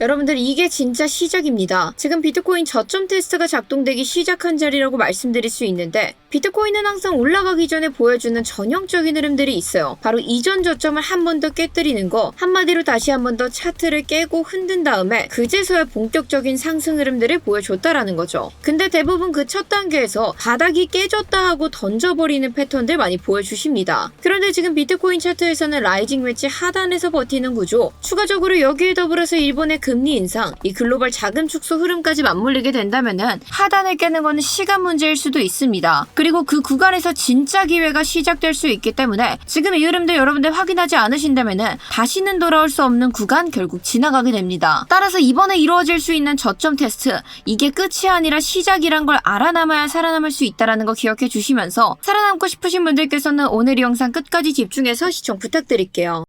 여러분들 이게 진짜 시작입니다. 지금 비트코인 저점 테스트가 작동되기 시작한 자리라고 말씀드릴 수 있는데 비트코인은 항상 올라가기 전에 보여주는 전형적인 흐름들이 있어요. 바로 이전 저점을 한 번 더 깨뜨리는 거, 한마디로 다시 한 번 더 차트를 깨고 흔든 다음에 그제서야 본격적인 상승 흐름들을 보여줬다라는 거죠. 근데 대부분 그 첫 단계에서 바닥이 깨졌다 하고 던져버리는 패턴들 많이 보여주십니다. 그런데 지금 비트코인 차트에서는 라이징 웨지 하단에서 버티는 구조, 추가적으로 여기에 더불어서 일본의 금리 인상, 이 글로벌 자금 축소 흐름까지 맞물리게 된다면은 하단을 깨는 거는 시간 문제일 수도 있습니다. 그리고 그 구간에서 진짜 기회가 시작될 수 있기 때문에 지금 이 흐름들 여러분들 확인하지 않으신다면은 다시는 돌아올 수 없는 구간 결국 지나가게 됩니다. 따라서 이번에 이루어질 수 있는 저점 테스트, 이게 끝이 아니라 시작이란 걸 알아남아야 살아남을 수 있다는 거 기억해 주시면서 살아남고 싶으신 분들께서는 오늘 이 영상 끝까지 집중해서 시청 부탁드릴게요.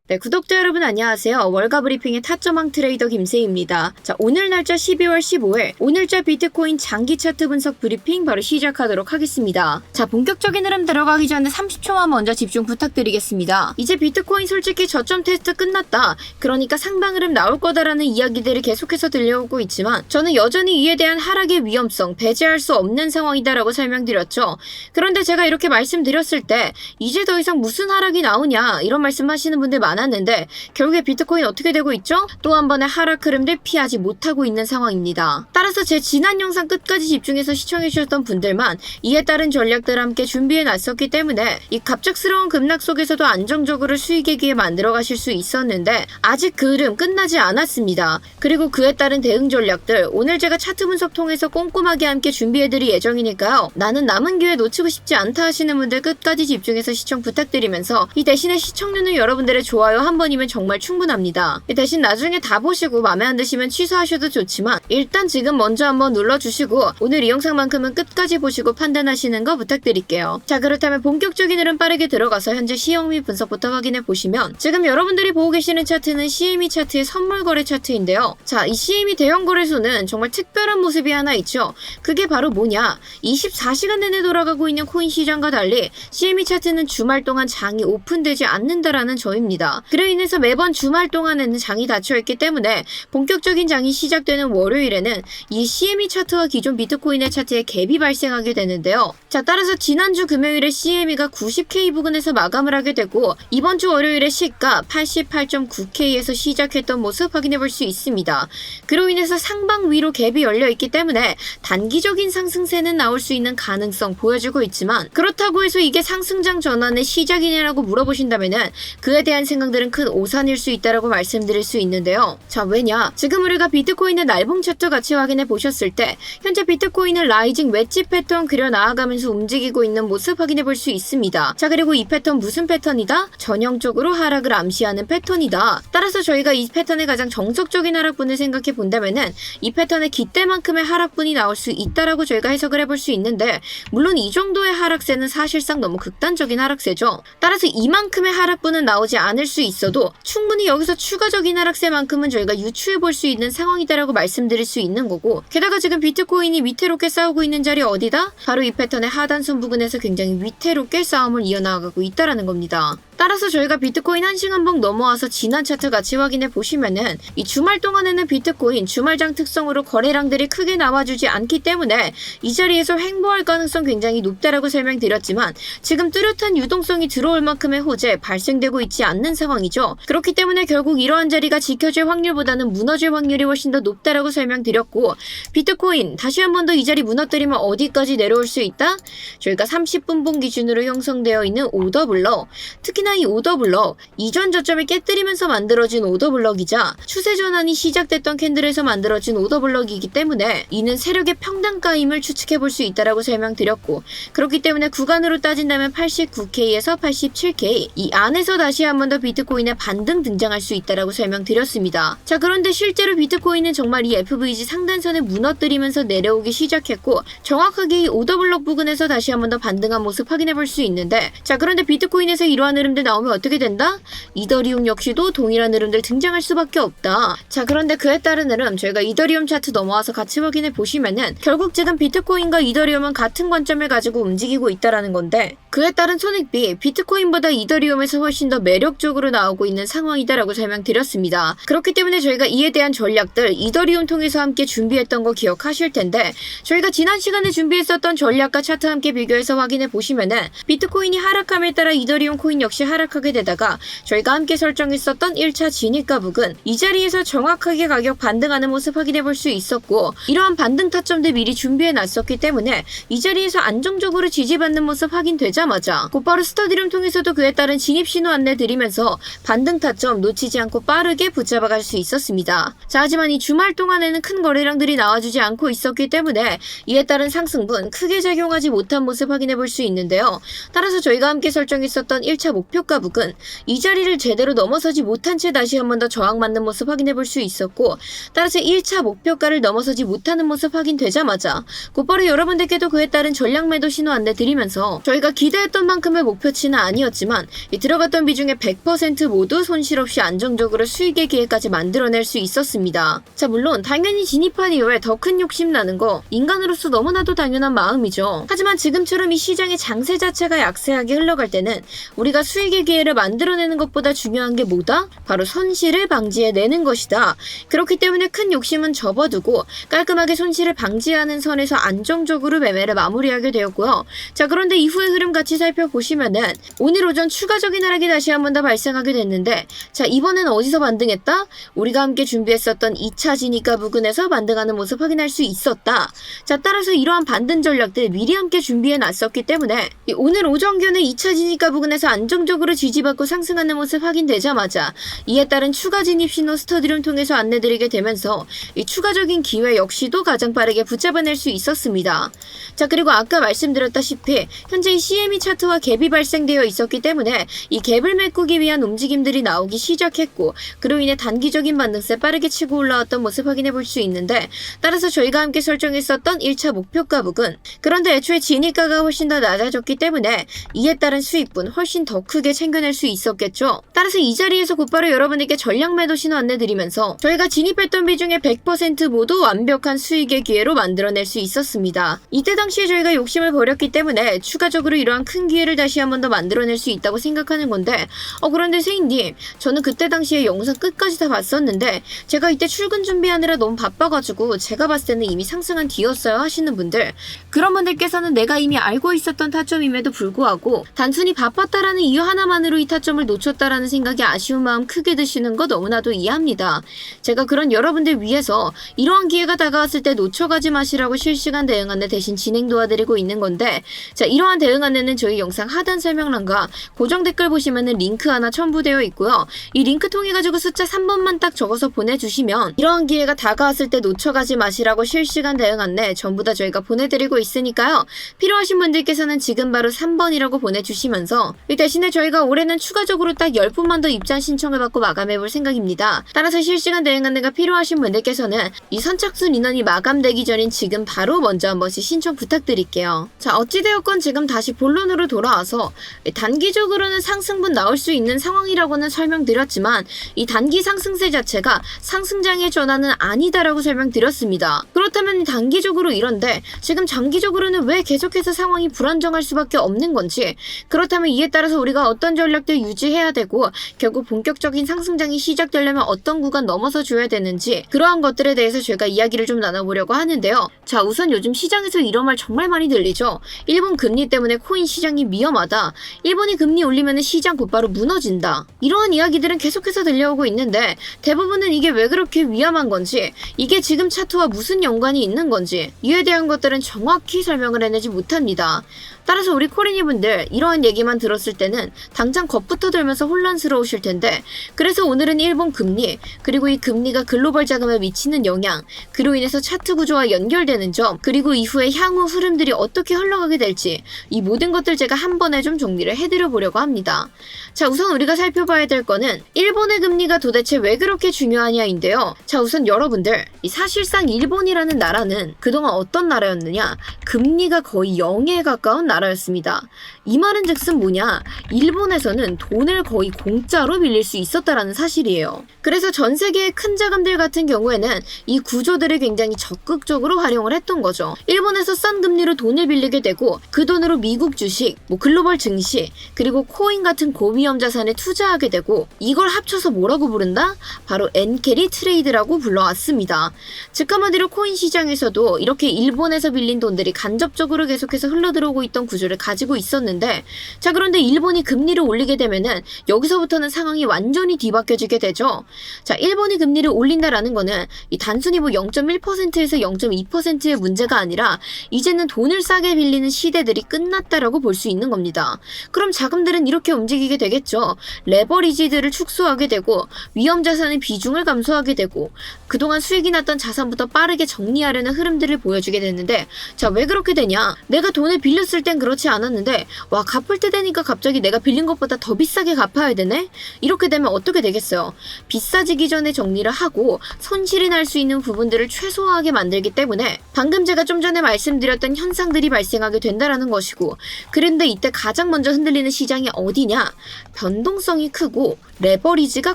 네, 구독자 여러분 안녕하세요. 월가 브리핑의 타점왕 트레이더 김세희입니다. 자, 오늘 날짜 12월 15일 오늘자 비트코인 장기 차트 분석 브리핑 바로 시작하도록 하겠습니다. 자, 본격적인 흐름 들어가기 전에 30초만 먼저 집중 부탁드리겠습니다. 이제 비트코인 솔직히 저점 테스트 끝났다, 그러니까 상방 흐름 나올 거다라는 이야기들이 계속해서 들려오고 있지만 저는 여전히 이에 대한 하락의 위험성 배제할 수 없는 상황이다라고 설명드렸죠. 그런데 제가 이렇게 말씀드렸을 때 이제 더 이상 무슨 하락이 나오냐 이런 말씀하시는 분들 많았는데 결국에 비트코인 어떻게 되고 있죠? 또 한 번의 하락 흐름들 피하지 못하고 있는 상황입니다. 따라서 제 지난 영상 끝까지 집중해서 시청해주셨던 분들만 이에 따른 전략들을 함께 준비해놨었기 때문에 이 갑작스러운 급락 속에서도 안정적으로 수익의 기회 만들어 가실 수 있었는데 아직 그 흐름 끝나지 않았습니다. 그리고 그에 따른 대응 전략들 오늘 제가 차트 분석 통해서 꼼꼼하게 함께 준비해드릴 예정이니까요. 나는 남은 기회 놓치고 싶지 않다 하시는 분들 끝까지 집중해서 시청 부탁드리면서 이 대신에 시청률은 여러분들의 좋아요 한 번이면 정말 충분합니다. 대신 나중에 다 보시고 마음에 안 드시면 취소하셔도 좋지만 일단 지금 먼저 한번 눌러주시고 오늘 이 영상만큼은 끝까지 보시고 판단하시는 거 부탁드릴게요. 자, 그렇다면 본격적인 흐름 빠르게 들어가서 현재 시황 및 분석부터 확인해 보시면 지금 여러분들이 보고 계시는 차트는 CME 차트의 선물 거래 차트인데요. 자, 이 CME 대형 거래소는 정말 특별한 모습이 하나 있죠. 그게 바로 뭐냐, 24시간 내내 돌아가고 있는 코인 시장과 달리 CME 차트는 주말 동안 장이 오픈되지 않는다라는 점입니다. 그로 인해서 매번 주말 동안에는 장이 닫혀있기 때문에 본격적인 장이 시작되는 월요일에는 이 CME 차트와 기존 비트코인의 차트에 갭이 발생하게 되는데요. 자, 따라서 지난주 금요일에 CME가 90K 부근에서 마감을 하게 되고 이번 주 월요일에 시가 88.9K에서 시작했던 모습 확인해 볼 수 있습니다. 그로 인해서 상방 위로 갭이 열려있기 때문에 단기적인 상승세는 나올 수 있는 가능성 보여주고 있지만 그렇다고 해서 이게 상승장 전환의 시작이냐라고 물어보신다면은 그에 대한 생각들은 큰 오산일 수 있다라고 말씀드릴 수 있는데요. 자, 왜냐? 지금 우리가 비트코인의 날봉 차트 같이 확인해 보셨을 때 현재 비트코인은 라이징 웨지 패턴 그려 나아가면서 움직이고 있는 모습 확인해 볼 수 있습니다. 자, 그리고 이 패턴 무슨 패턴이다? 전형적으로 하락을 암시하는 패턴이다. 따라서 저희가 이 패턴의 가장 정석적인 하락분을 생각해 본다면은 이 패턴의 기대만큼의 하락분이 나올 수 있다라고 저희가 해석을 해볼 수 있는데 물론 이 정도의 하락세는 사실상 너무 극단적인 하락세죠. 따라서 이만큼의 하락분은 나오지 않을 수 있어도 충분히 여기서 추가적인 하락세만큼은 저희가 유추해 볼 수 있는 상황이다라고 말씀드릴 수 있는 거고, 게다가 지금 비트코인이 위태롭게 싸우고 있는 자리 어디다? 바로 이 패턴의 하단선 부근에서 굉장히 위태롭게 싸움을 이어나가고 있다라는 겁니다. 따라서 저희가 비트코인 1시간봉 넘어와서 지난 차트 같이 확인해 보시면은 이 주말 동안에는 비트코인 주말장 특성으로 거래량들이 크게 나와주지 않기 때문에 이 자리에서 횡보할 가능성 굉장히 높다라고 설명드렸지만 지금 뚜렷한 유동성이 들어올 만큼의 호재 발생되고 있지 않는 상황이죠. 그렇기 때문에 결국 이러한 자리가 지켜질 확률보다는 무너질 확률이 훨씬 더 높다라고 설명드렸고, 비트코인 다시 한 번 더 이 자리 무너뜨리면 어디까지 내려올 수 있다? 저희가 30분봉 기준으로 형성되어 있는 오더블럭, 특히나 이 오더블럭 이전 저점을 깨뜨리면서 만들어진 오더블럭이자 추세 전환이 시작됐던 캔들에서 만들어진 오더블럭이기 때문에 이는 세력의 평단가임을 추측해 볼 수 있다라고 설명드렸고, 그렇기 때문에 구간으로 따진다면 89K에서 87K 이 안에서 다시 한 번 더 비트코인의 반등 등장할 수 있다라고 설명드렸습니다. 자, 그런데 실제로 비트코인은 정말 이 FVG 상단선을 무너뜨리면서 내려오기 시작했고 정확하게 이 오더블럭 부근에서 다시 한 번 더 반등한 모습 확인해 볼 수 있는데, 자, 그런데 비트코인에서 이러한 흐름들 나오면 어떻게 된다? 이더리움 역시도 동일한 흐름들 등장할 수밖에 없다. 자, 그런데 그에 따른 흐름 저희가 이더리움 차트 넘어와서 같이 확인해 보시면은 결국 지금 비트코인과 이더리움은 같은 관점을 가지고 움직이고 있다라는 건데 그에 따른 손익비, 비트코인보다 이더리움에서 훨씬 더 매력적으로 나오고 있는 상황이다라고 설명드렸습니다. 그렇기 때문에 저희가 이에 대한 전략들 이더리움 통해서 함께 준비했던 거 기억하실 텐데 저희가 지난 시간에 준비했었던 전략과 차트 함께 비교해서 확인해 보시면은 비트코인이 하락함에 따라 이더리움 코인 역시 하락하게 되다가 저희가 함께 설정했었던 1차 진입가 부근 이 자리에서 정확하게 가격 반등하는 모습 확인해 볼 수 있었고 이러한 반등 타점들 미리 준비해 놨었기 때문에 이 자리에서 안정적으로 지지받는 모습 확인되자마자 곧바로 스터디룸 통해서도 그에 따른 진입 신호 안내 드리면서 반등 타점 놓치지 않고 빠르게 붙잡아갈 수 있었습니다. 자, 하지만 이 주말 동안에는 큰 거래량들이 나와주지 않고 있었기 때문에 이에 따른 상승분 크게 작용하지 못한 모습 확인해 볼 수 있는데요. 따라서 저희가 함께 설정했었던 1차 목표가 부근 이 자리를 제대로 넘어서지 못한 채 다시 한 번 더 저항받는 모습 확인해 볼 수 있었고 따라서 1차 목표가를 넘어서지 못하는 모습 확인되자마자 곧바로 여러분들께도 그에 따른 전략 매도 신호 안내 드리면서 저희가 기대했던 만큼의 목표치는 아니었지만 이 들어갔던 비중의 100% 모두 손실 없이 안정적으로 수익의 기회까지 만들어낼 수 있었습니다. 자, 물론 당연히 진입한 이후에 더 큰 욕심 나는 거 인간으로서 너무나도 당연한 마음이죠. 하지만 지금처럼 이 시장의 장세 자체가 약세하게 흘러갈 때는 우리가 수익의 기회를 만들어내는 것보다 중요한 게 뭐다? 바로 손실을 방지해내는 것이다. 그렇기 때문에 큰 욕심은 접어두고 깔끔하게 손실을 방지하는 선에서 안정적으로 매매를 마무리하게 되었고요. 자, 그런데 이후의 흐름 같이 살펴보시면은 오늘 오전 추가적인 하락이 다시 한 번 더 발생하게 됐는데 자, 이번엔 어디서 반등했다? 우리가 함께 준비했었던 2차 진입가 부근에서 반등하는 모습 확인할 수 있었다. 자, 따라서 이러한 반등 전략들 미리 함께 준비해 놨었기 때문에 오늘 오전견에 2차 진입가 부근에서 안정적으로 지지받고 상승하는 모습 확인되자마자 이에 따른 추가 진입 신호 스터디룸 통해서 안내드리게 되면서 이 추가적인 기회 역시도 가장 빠르게 붙잡아낼 수 있었습니다. 자, 그리고 아까 말씀드렸다시피 현재 이 CME 차트와 갭이 발생되어 있었기 때문에 이 갭을 메꾸기 위한 움직임들이 나오기 시작했고 그로 인해 단기적인 반등세 빠르게 치고 올라왔던 모습 확인해 볼 수 있는데 따라서 저희가 함께 설정했었던 1차 목표가 부근 그런데 애초에 진입가가 훨씬 더 낮아졌기 때문에 이에 따른 수익분 훨씬 더 크게 챙겨낼 수 있었겠죠. 따라서 이 자리에서 곧바로 여러분에게 전략 매도 신호 안내드리면서 저희가 진입했던 비중의 100% 모두 완벽한 수익의 기회로 만들어낼 수 있었습니다. 이때 당시에 저희가 욕심을 버렸기 때문에 추가적으로 이러한 큰 기회를 다시 한 번 더 만들어낼 수 있다고 생각하는 건데 그런데 세인님 저는 그때 당시에 영상 끝까지 다 봤었는데 제가 이때 출근 준비하느라 너무 바빠가지고 제가 봤을 때는 이미 상승한 뒤였어요 하시는 분들 그런 분들께서는 내가 이미 알고 있었던 타점임에도 불구하고 단순히 바빴다라는 이유 하나만으로 이 타점을 놓쳤다라는 생각이 아쉬운 마음 크게 드시는 거 너무나도 이해합니다. 제가 그런 여러분들 위해서 이러한 기회가 다가왔을 때 놓쳐가지 마시라고 실시간 대응 안내 대신 진행 도와드리고 있는 건데 자, 이러한 대응 안내는 저희 영상 하단 설명란과 고정 댓글 보시면은 링크 하나 첨부되어 있고요. 이 링크 통해 가지고 숫자 3번만 딱 적어서 보내주시면 이러한 기회가 다가왔을 때 놓쳐가지 마시라고 실시간 대응 안내 전부 다 저희가 보내드리고 있으니까요. 필요하신 분들께서는 지금 바로 3번이라고 보내주시면서 이 대신에 저희가 올해는 추가적으로 딱 10분만 더 입장 신청을 받고 마감해볼 생각입니다. 따라서 실시간 대응 안내가 필요하신 분들께서는 이 선착순 인원이 마감되기 전인 지금 바로 먼저 한 번씩 신청 부탁드릴게요. 자, 어찌되었건 지금 다시 본론으로 돌아와서 단기적으로는 상승분 나올 수 있는 상황이라고는 설명드렸지만 이 단기 상승세 자체가 상승장의 전환은 아니다라고 설명드렸습니다. 그렇다면 단기적으로 이런데 지금 장기적으로는 왜 계속해서 상황이 불안정할 수밖에 없는 건지 그렇다면 이에 따라서 우리가 어떤 전략들 유지해야 되고 결국 본격적인 상승장이 시작되려면 어떤 구간 넘어서 줘야 되는지 그러한 것들에 대해서 저희가 이야기를 좀 나눠보려고 하는데요. 자, 우선 요즘 시장에서 이런 말 정말 많이 들리죠. 일본 금리 때문에 코인 시장이 위험하다. 일본이 금리 올리면 시장 곧바로 무너진다. 이러한 이야기들은 계속해서 들려오고 있는데 대부분은 이게 왜 그렇게 위험한 건지 이게 지금 차트와 무슨 연관이 있는 건지 이에 대한 것들은 정확히 설명을 해내지 못합니다. 따라서 우리 코리니분들 이러한 얘기만 들었을 때는 당장 겁부터 들면서 혼란스러우실 텐데 그래서 오늘은 일본 금리 그리고 이 금리가 글로벌 자금에 미치는 영향 그로 인해서 차트 구조와 연결되는 점 그리고 이후에 향후 흐름들이 어떻게 흘러가게 될지 이 모든 것들 제가 한 번에 좀 정리를 해드려 보려고 합니다. 자, 우선 우리가 살펴봐야 될 거는 일본의 금리가 도대체 왜 그렇게 중요하냐인데요. 자, 우선 여러분들 이 사실상 일본이라는 나라는 그동안 어떤 나라였느냐 금리가 거의 0에 가까운 나라였습니다. 이 말은 즉슨 뭐냐? 일본에서는 돈을 거의 공짜로 빌릴 수 있었다라는 사실이에요. 그래서 전 세계의 큰 자금들 같은 경우에는 이 구조들을 굉장히 적극적으로 활용을 했던 거죠. 일본에서 싼 금리로 돈을 빌리게 되고 그 돈으로 미국 주식, 글로벌 증시, 그리고 코인 같은 고위험 자산에 투자하게 되고 이걸 합쳐서 뭐라고 부른다? 바로 엔캐리 트레이드라고 불러왔습니다. 즉 한마디로 코인 시장에서도 이렇게 일본에서 빌린 돈들이 간접적으로 계속해서 흘러들어오고 있던 구조를 가지고 있었는데, 자 그런데 일본이 금리를 올리게 되면은 여기서부터는 상황이 완전히 뒤바뀌어지게 되죠. 자, 일본이 금리를 올린다라는 거는 이 단순히 0.1%에서 0.2%의 문제가 아니라 이제는 돈을 싸게 빌리는 시대들이 끝났다라고 볼 수 있는 겁니다. 그럼 자금들은 이렇게 움직이게 되겠죠. 레버리지들을 축소하게 되고 위험 자산의 비중을 감소하게 되고 그동안 수익이 났던 자산부터 빠르게 정리하려는 흐름들을 보여주게 됐는데, 자 왜 그렇게 되냐? 내가 돈을 빌렸을 땐 그렇지 않았는데 와 갚을 때 되니까 갑자기 내가 빌린 것보다 더 비싸게 갚아야 되네? 이렇게 되면 어떻게 되겠어요? 비싸지기 전에 정리를 하고 손실이 날 수 있는 부분들을 최소화하게 만들기 때문에 방금 제가 좀 전에 말씀드렸던 현상들이 발생하게 된다라는 것이고, 그런데 이때 가장 먼저 흔들리는 시장이 어디냐? 변동성이 크고 레버리지가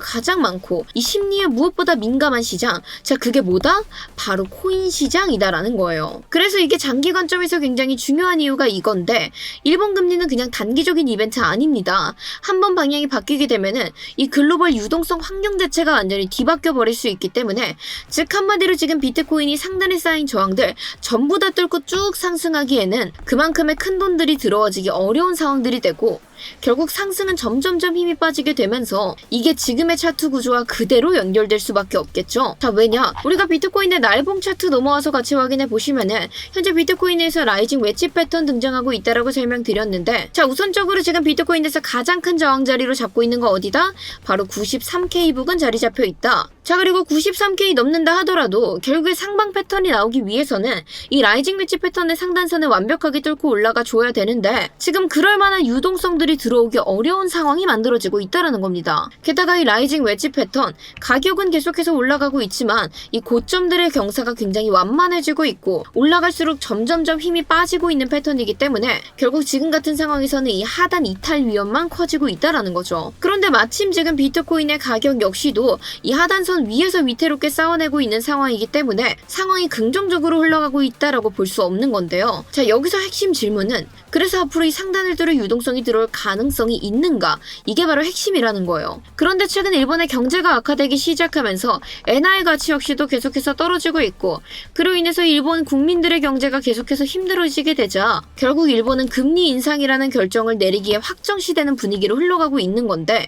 가장 많고 이 심리에 무엇보다 민감한 시장, 자 그게 뭐다? 바로 코인 시장이다라는 거예요. 그래서 이게 장기 관점에서 굉장히 중요한 이유가 이건데, 일본 금리는 그냥 단기적인 이벤트 아닙니다. 한번 방향이 바뀌게 되면은 이 글로벌 유동성 환경 자체가 완전히 뒤바뀌어 버릴 수 있기 때문에, 즉 한마디로 지금 비트코인이 상단에 쌓인 저항들 전부 다 뚫고 쭉 상승하기에는 그만큼의 큰 돈들이 들어와지기 어려운 상황들이 되고, 결국 상승은 점점점 힘이 빠지게 되면서 이게 지금의 차트 구조와 그대로 연결될 수밖에 없겠죠. 자 왜냐? 우리가 비트코인의 날봉 차트 넘어와서 같이 확인해 보시면은 현재 비트코인에서 라이징 웨지 패턴 등장하고 있다라고 설명드렸는데, 자 우선적으로 지금 비트코인에서 가장 큰 저항 자리로 잡고 있는 거 어디다? 바로 93K 부근 자리 잡혀 있다. 자 그리고 93K 넘는다 하더라도 결국에 상방 패턴이 나오기 위해서는 이 라이징 웨지 패턴의 상단선을 완벽하게 뚫고 올라가 줘야 되는데, 지금 그럴 만한 유동성들이 들어오기 어려운 상황이 만들어지고 있다라는 겁니다. 게다가 이 라이징 웨지 패턴 가격은 계속해서 올라가고 있지만 이 고점들의 경사가 굉장히 완만해지고 있고 올라갈수록 점점점 힘이 빠지고 있는 패턴이기 때문에 결국 지금 같은 상황에서는 이 하단 이탈 위험만 커지고 있다라는 거죠. 그런데 마침 지금 비트코인의 가격 역시도 이 하단선 위에서 위태롭게 쌓아내고 있는 상황이기 때문에 상황이 긍정적으로 흘러가고 있다라고 볼 수 없는 건데요. 자 여기서 핵심 질문은, 그래서 앞으로 이 상단을 뚫을 유동성이 들어올 가능성이 있는가? 이게 바로 핵심이라는 거예요. 그런데 최근 일본의 경제가 악화되기 시작하면서 엔화의 가치 역시도 계속해서 떨어지고 있고, 그로 인해서 일본 국민들의 경제가 계속해서 힘들어지게 되자 결국 일본은 금리 인상이라는 결정을 내리기에 확정시되는 분위기로 흘러가고 있는 건데,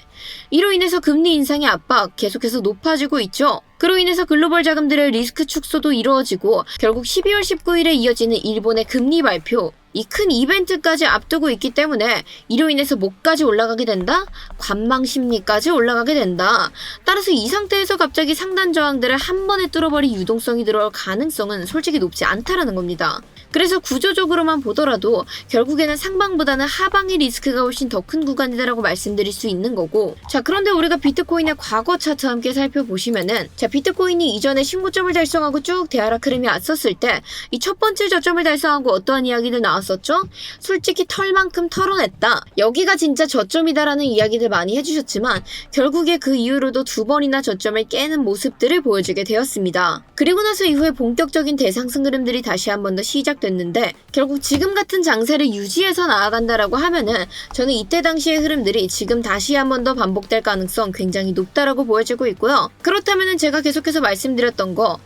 이로 인해서 금리 인상의 압박 계속해서 높아지고 있죠. 그로 인해서 글로벌 자금들의 리스크 축소도 이루어지고 결국 12월 19일에 이어지는 일본의 금리 발표, 이 큰 이벤트까지 앞두고 있기 때문에 이로 인해서 뭐까지 올라가게 된다? 관망 심리까지 올라가게 된다. 따라서 이 상태에서 갑자기 상단 저항들을 한 번에 뚫어버릴 유동성이 들어올 가능성은 솔직히 높지 않다라는 겁니다. 그래서 구조적으로만 보더라도 결국에는 상방보다는 하방의 리스크가 훨씬 더 큰 구간이다라고 말씀드릴 수 있는 거고, 자 그런데 우리가 비트코인의 과거 차트 함께 살펴보시면은, 자 비트코인이 이전에 신고점을 달성하고 쭉 대하락 흐름이 왔었을 때 이 첫 번째 저점을 달성하고 어떠한 이야기들 나왔었죠? 솔직히 털만큼 털어냈다, 여기가 진짜 저점이다라는 이야기들 많이 해주셨지만 결국에 그 이후로도 두 번이나 저점을 깨는 모습들을 보여주게 되었습니다. 그리고 나서 이후에 본격적인 대상승 흐름들이 다시 한 번 더 시작됐는데, 결국 지금 같은 장세를 유지해서 나아간다라고 하면은 저는 이때 당시의 흐름들이 지금 다시 한 번 더 반복될 가능성 굉장히 높다라고 보여지고 있고요. 그렇다면은 제가 계속해서 말씀드렸던 거,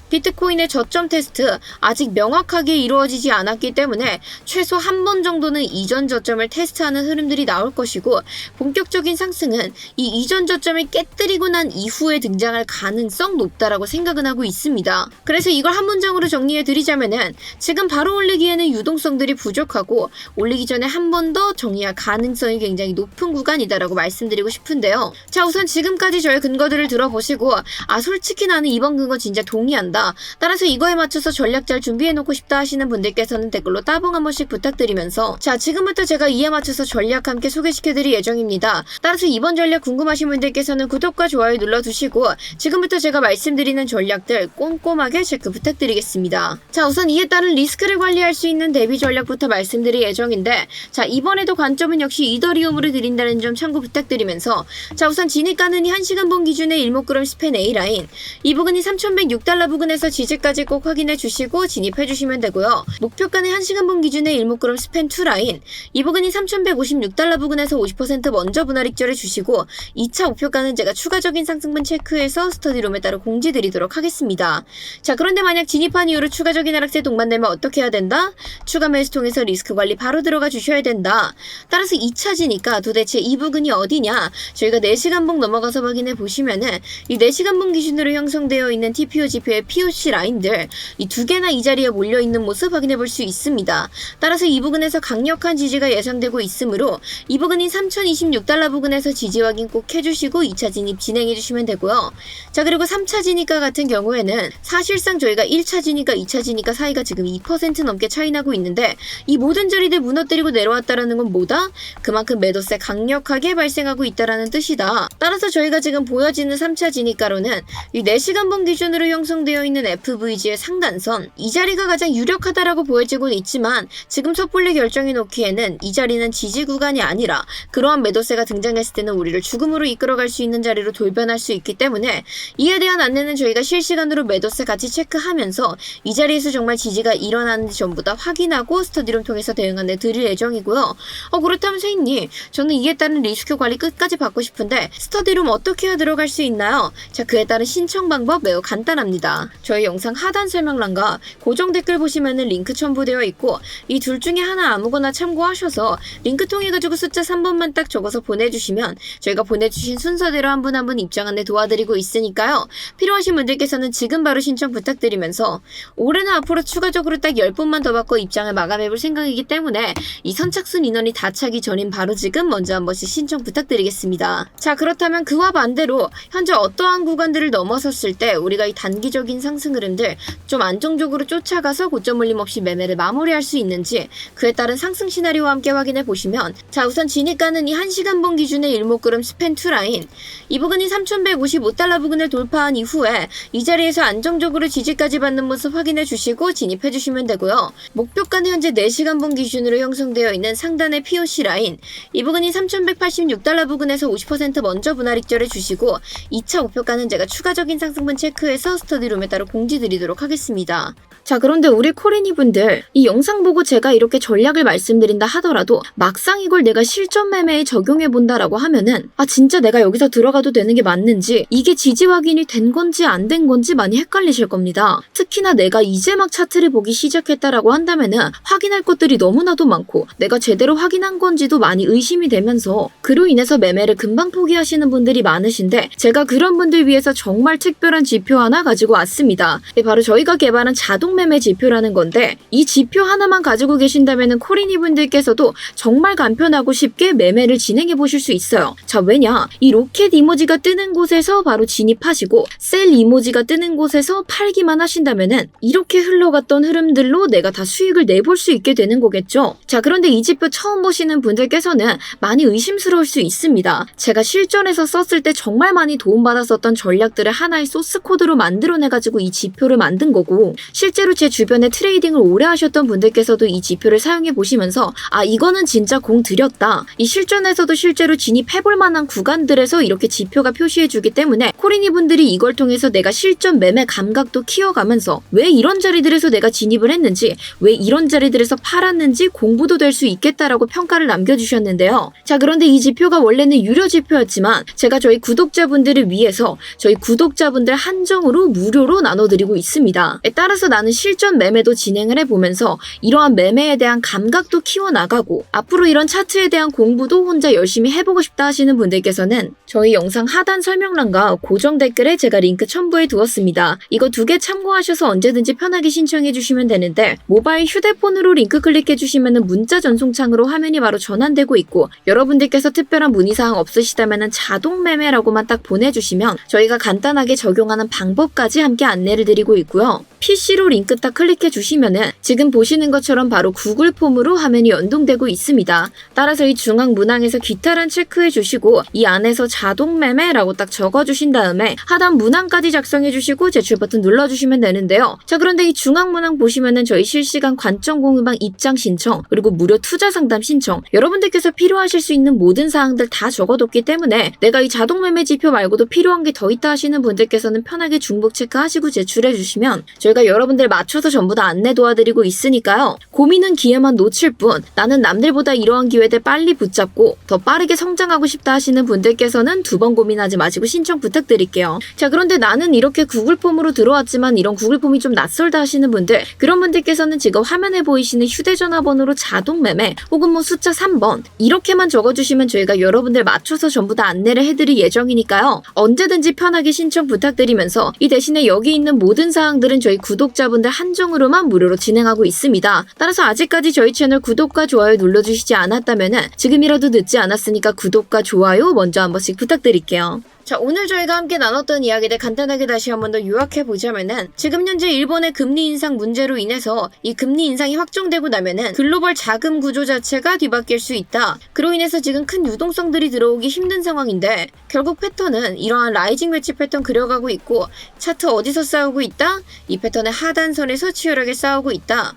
비트코인의 저점 테스트 아직 명확하게 이루어지지 않았기 때문에 최소 한 번 정도는 이전 저점을 테스트하는 흐름들이 나올 것이고, 본격적인 상승은 이 이전 저점을 깨뜨리고 난 이후에 등장할 가능성 높다라고 생각은 하고 있습니다. 그래서 이걸 한 문장으로 정리해 드리자면은, 지금 바로 올리기에는 유동성들이 부족하고 올리기 전에 한 번 더 정리할 가능성이 굉장히 높은 구간이다라고 말씀드리고 싶은데요. 자 우선 지금까지 저의 근거들을 들어보시고, 아 솔직히 나는 이번 근거 진짜 동의한다, 있습니다. 따라서 이거에 맞춰서 전략 잘 준비해놓고 싶다 하시는 분들께서는 댓글로 따봉 한 번씩 부탁드리면서 자, 지금부터 제가 이에 맞춰서 전략 함께 소개시켜드릴 예정입니다. 따라서 이번 전략 궁금하신 분들께서는 구독과 좋아요 눌러두시고 지금부터 제가 말씀드리는 전략들 꼼꼼하게 체크 부탁드리겠습니다. 자, 우선 이에 따른 리스크를 관리할 수 있는 대비 전략부터 말씀드릴 예정인데 자, 이번에도 관점은 역시 이더리움으로 드린다는 점 참고 부탁드리면서 자, 우선 진입 가능이 1시간봉 기준의 일목그램 스팬 A라인 이 부근이 3,106달러 부근에서 지지까지 꼭 확인해 주시고 진입해 주시면 되고요. 목표가는 1시간봉 기준의 일목그램 스팬 2라인 이 부근이 3,156달러 부근에서 50% 먼저 분할 익절해 주시고 2차 목표가는 제가 추가적인 상승분 체크해서 스터디룸에 따라 공지 드리도록 하겠습니다. 자, 그런데 만약 진입한 이후로 추가적인 하락세 동반되면 어떻게 해야 된다? 추가 매수 통해서 리스크 관리 바로 들어가 주셔야 된다. 따라서 2차지니까 도대체 이 부근이 어디냐? 저희가 4시간봉 넘어가서 확인해 보시면은 이 4시간봉 기준으로 형성되어 있는 TPO 지표의 POC 라인들 이 두 개나 이 자리에 몰려 있는 모습 확인해 볼 수 있습니다. 따라서 이 부근에서 강력한 지지가 예상되고 있으므로 이 부근인 3,026달러 부근에서 지지 확인 꼭 해주시고 2차 진입 진행해 주시면 되고요. 자, 그리고 3차 진입과 같은 경우에는 사실상 저희가 1차 진입과 2차 진입과 사이가 지금 2% 넘게 차이 나고 있는데 이 모든 자리들 무너뜨리고 내려왔다라는 건 뭐다? 그만큼 매도세 강력하게 발생하고 있다라는 뜻이다. 따라서 저희가 지금 보여지는 3차 진입가로는 이 4시간봉 기준으로 형성되어 있는 FVG의 상단선 이 자리가 가장 유력하다라고 보여지고 있지만 지금 섣불리 결정해 놓기에는 이 자리는 지지 구간이 아니라 그러한 매도세가 등장했을 때는 우리를 죽음으로 이끌어갈 수 있는 자리로 돌변할 수 있기 때문에 이에 대한 안내는 저희가 실시간으로 매도세 같이 체크하면서 이 자리에서 정말 지지가 일어나는지 전부 다 확인하고 스터디룸 통해서 대응 안내 드릴 예정이고요. 그렇다면 세인님, 저는 이에 따른 리스크 관리 끝까지 받고 싶은데 스터디룸 어떻게 해야 들어갈 수 있나요? 자, 그에 따른 신청 방법 매우 간단합니다. 저희 영상 하단 설명란과 고정 댓글 보시면은 링크 첨부되어 있고 이 둘 중에 하나 아무거나 참고하셔서 링크 통해 가지고 숫자 3번만 딱 적어서 보내주시면 저희가 보내주신 순서대로 한 분 한 분 입장 안내 도와드리고 있으니까요. 필요하신 분들께서는 지금 바로 신청 부탁드리면서 올해는 앞으로 추가적으로 딱 10분만 더 받고 입장을 마감해볼 생각이기 때문에 이 선착순 인원이 다 차기 전인 바로 지금 먼저 한 번씩 신청 부탁드리겠습니다. 자, 그렇다면 그와 반대로 현재 어떠한 구간들을 넘어섰을 때 우리가 이 단기적인 상승 흐름들 좀 안정적으로 쫓아가서 고점 물림 없이 매매를 마무리할 수 있는지 그에 따른 상승 시나리오와 함께 확인해 보시면 자, 우선 진입가는 이 1시간봉 기준의 일목그램 스팬 2라인 이 부근이 3,155달러 부근을 돌파한 이후에 이 자리에서 안정적으로 지지까지 받는 모습 확인해 주시고 진입해 주시면 되고요. 목표가는 현재 4시간봉 기준으로 형성되어 있는 상단의 POC 라인 이 부근이 3,186달러 부근에서 50% 먼저 분할 익절해 주시고 2차 목표가는 제가 추가적인 상승분 체크해서 스터디룸에 따라 공지 드리도록 하겠습니다. 자, 그런데 우리 코리니 분들 이 영상 보고 제가 이렇게 전략을 말씀드린다 하더라도 막상 이걸 내가 실전 매매에 적용해 본다라고 하면은 진짜 내가 여기서 들어가도 되는 게 맞는지 이게 지지 확인이 된 건지 안 된 건지 많이 헷갈리실 겁니다. 특히나 내가 이제 막 차트를 보기 시작했다라고 한다면은 확인할 것들이 너무나도 많고 내가 제대로 확인한 건지도 많이 의심이 되면서 그로 인해서 매매를 금방 포기하시는 분들이 많으신데 제가 그런 분들 위해서 정말 특별한 지표 하나 가지고 왔습니다. 바로 저희가 개발한 자동 매매 지표라는 건데 이 지표 하나만 가지고 계신다면은 코리니 분들께서도 정말 간편하고 쉽게 매매를 진행해 보실 수 있어요. 자, 왜냐? 이 로켓 이모지가 뜨는 곳에서 바로 진입하시고 셀 이모지가 뜨는 곳에서 팔기만 하신다면은 이렇게 흘러갔던 흐름들로 내가 다 수익을 내볼 수 있게 되는 거겠죠. 자, 그런데 이 지표 처음 보시는 분들께서는 많이 의심스러울 수 있습니다. 제가 실전에서 썼을 때 정말 많이 도움받았었던 전략들을 하나의 소스 코드로 만들어내가지고 이 지표를 만든 거고 실제로 제 주변에 트레이딩을 오래 하셨던 분들께서도 이 지표를 사용해 보시면서 이거는 진짜 공 들였다. 이 실전에서도 실제로 진입해볼 만한 구간들에서 이렇게 지표가 표시해주기 때문에 코리니 분들이 이걸 통해서 내가 실전 매매 감각도 키워가면서 왜 이런 자리들에서 내가 진입을 했는지 왜 이런 자리들에서 팔았는지 공부도 될 수 있겠다라고 평가를 남겨주셨는데요. 자, 그런데 이 지표가 원래는 유료 지표였지만 제가 저희 구독자분들을 위해서 저희 구독자분들 한정으로 무료로 나눠드리고 있습니다. 따라서 나는 실전 매매도 진행을 해보면서 이러한 매매에 대한 감각도 키워나가고 앞으로 이런 차트에 대한 공부도 혼자 열심히 해보고 싶다 하시는 분들께서는 저희 영상 하단 설명란과 고정 댓글에 제가 링크 첨부해 두었습니다. 이거 2개 참고하셔서 언제든지 편하게 신청해 주시면 되는데 모바일 휴대폰으로 링크 클릭해 주시면 문자 전송창으로 화면이 바로 전환되고 있고 여러분들께서 특별한 문의사항 없으시다면 자동 매매라고만 딱 보내주시면 저희가 간단하게 적용하는 방법까지 함께 빠르게 안내를 드리고 있고요. PC로 링크 딱 클릭해 주시면은 지금 보시는 것처럼 바로 구글 폼으로 화면이 연동되고 있습니다. 따라서 이 중앙 문항에서 기타란 체크해 주시고 이 안에서 자동 매매라고 딱 적어 주신 다음에 하단 문항까지 작성해 주시고 제출 버튼 눌러 주시면 되는데요. 자, 그런데 이 중앙 문항 보시면은 저희 실시간 관점 공유방 입장 신청 그리고 무료 투자 상담 신청 여러분들께서 필요하실 수 있는 모든 사항들 다 적어뒀기 때문에 내가 이 자동 매매 지표 말고도 필요한 게 더 있다 하시는 분들께서는 편하게 중복 체크하시고 제출해 주시면 저희가 여러분들 맞춰서 전부 다 안내 도와드리고 있으니까요. 고민은 기회만 놓칠 뿐 나는 남들보다 이러한 기회들 빨리 붙잡고 더 빠르게 성장하고 싶다 하시는 분들께서는 두 번 고민하지 마시고 신청 부탁드릴게요. 자, 그런데 나는 이렇게 구글 폼으로 들어왔지만 이런 구글 폼이 좀 낯설다 하시는 분들 그런 분들께서는 지금 화면에 보이시는 휴대전화 번호로 자동 매매 혹은 뭐 숫자 3번 이렇게만 적어주시면 저희가 여러분들 맞춰서 전부 다 안내를 해드릴 예정이니까요. 언제든지 편하게 신청 부탁드리면서 이 대신에 여기 있는 모든 사항들은 저희 구독자분들 한정으로만 무료로 진행하고 있습니다. 따라서 아직까지 저희 채널 구독과 좋아요 눌러주시지 않았다면 지금이라도 늦지 않았으니까 구독과 좋아요 먼저 한 번씩 부탁드릴게요. 자, 오늘 저희가 함께 나눴던 이야기들 간단하게 다시 한 번 더 요약해보자면은 지금 현재 일본의 금리 인상 문제로 인해서 이 금리 인상이 확정되고 나면은 글로벌 자금 구조 자체가 뒤바뀔 수 있다. 그로 인해서 지금 큰 유동성들이 들어오기 힘든 상황인데 결국 패턴은 이러한 라이징 웨지 패턴 그려가고 있고 차트 어디서 싸우고 있다? 이 패턴의 하단선에서 치열하게 싸우고 있다.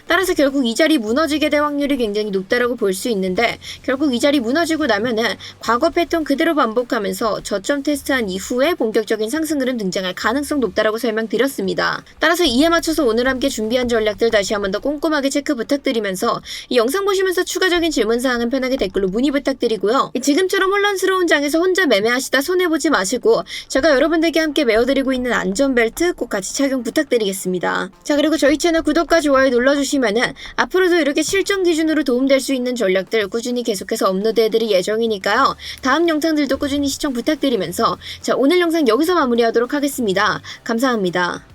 따라서 결국 이 자리 무너지게 될 확률이 굉장히 높다라고 볼 수 있는데 결국 이 자리 무너지고 나면은 과거 패턴 그대로 반복하면서 저점 테스트한 이후에 본격적인 상승 흐름 등장할 가능성 높다라고 설명드렸습니다. 따라서 이에 맞춰서 오늘 함께 준비한 전략들 다시 한 번 더 꼼꼼하게 체크 부탁드리면서 이 영상 보시면서 추가적인 질문사항은 편하게 댓글로 문의 부탁드리고요. 지금처럼 혼란스러운 장에서 혼자 매매하시다 손해보지 마시고 제가 여러분들께 함께 메어드리고 있는 안전벨트 꼭 같이 착용 부탁드리겠습니다. 자, 그리고 저희 채널 구독과 좋아요 눌러주시면은 앞으로도 이렇게 실전 기준으로 도움될 수 있는 전략들 꾸준히 계속해서 업로드해드릴 예정이니까요. 다음 영상들도 꾸준히 시청 부탁드리면서 자, 오늘 영상 여기서 마무리하도록 하겠습니다. 감사합니다.